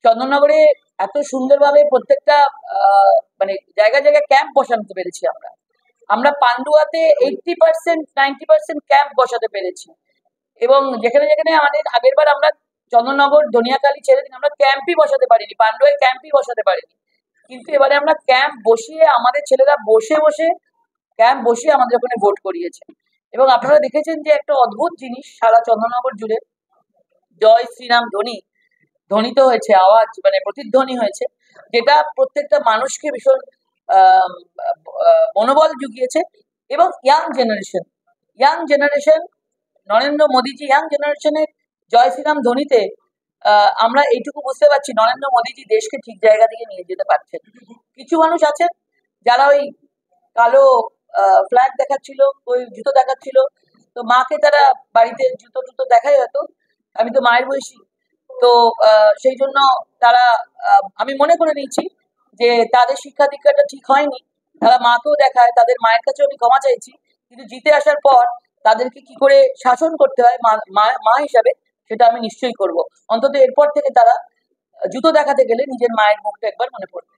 চন্দননগরে এত সুন্দরভাবে প্রত্যেকটা মানে জায়গায় জায়গায় ক্যাম্প বসাতে পেরেছি আমরা। আমরা পান্ডুয়াতে 80% 90% ক্যাম্প বসাতে পেরেছি, এবং যেখানে যেখানে আমাদের আগের বার আমরা চন্দননগর ধনিয়াকালী ছেড়ে দিন, আমরা ক্যাম্পই বসাতে পারিনি, পান্ডুয়ায় ক্যাম্পই বসাতে পারিনি। কিন্তু এবারে আমরা ক্যাম্প বসিয়ে আমাদের ছেলেরা বসে বসে ক্যাম্প বসিয়ে আমাদের ওখানে ভোট করিয়েছে। এবং আপনারা দেখেছেন যে একটা অদ্ভুত জিনিস সারা চন্দননগর জুড়ে জয় শ্রীরাম ধ্বনি ধ্বনিত হয়েছে, আওয়াজ মানে প্রতিধ্বনি হয়েছে, যেটা প্রত্যেকটা মানুষকে ভীষণ মনোবল জুগিয়েছে। এবং ইয়াং জেনারেশন নরেন্দ্র মোদীজি ইয়াং জেনারেশনের জয় শ্রীরাম ধ্বনিতে আমরা এইটুকু বুঝতে পারছি নরেন্দ্র মোদীজি দেশকে ঠিক জায়গা দিকে নিয়ে যেতে পারছেন। কিছু মানুষ আছেন যারা ওই কালো ফ্ল্যাগ দেখাচ্ছিল, ওই জুতো দেখাচ্ছিল, তো মাকে তারা বাড়িতে জুতো টুতো দেখাই হয়তো, আমি তো মায়ের বয়সী, তো সেই জন্য তারা আমি মনে করে নিচ্ছি যে তাদের শিক্ষা দীক্ষাটা ঠিক হয়নি, তারা মাকেও দেখায়, তাদের মায়ের কাছে আমি ক্ষমা চাইছি, কিন্তু জিতে আসার পর তাদেরকে কি করে শাসন করতে হয় মা হিসাবে, সেটা আমি নিশ্চয়ই করব। অন্তত এরপর থেকে তারা জুতো দেখাতে গেলে নিজের মায়ের মুখটা একবার মনে পড়বে।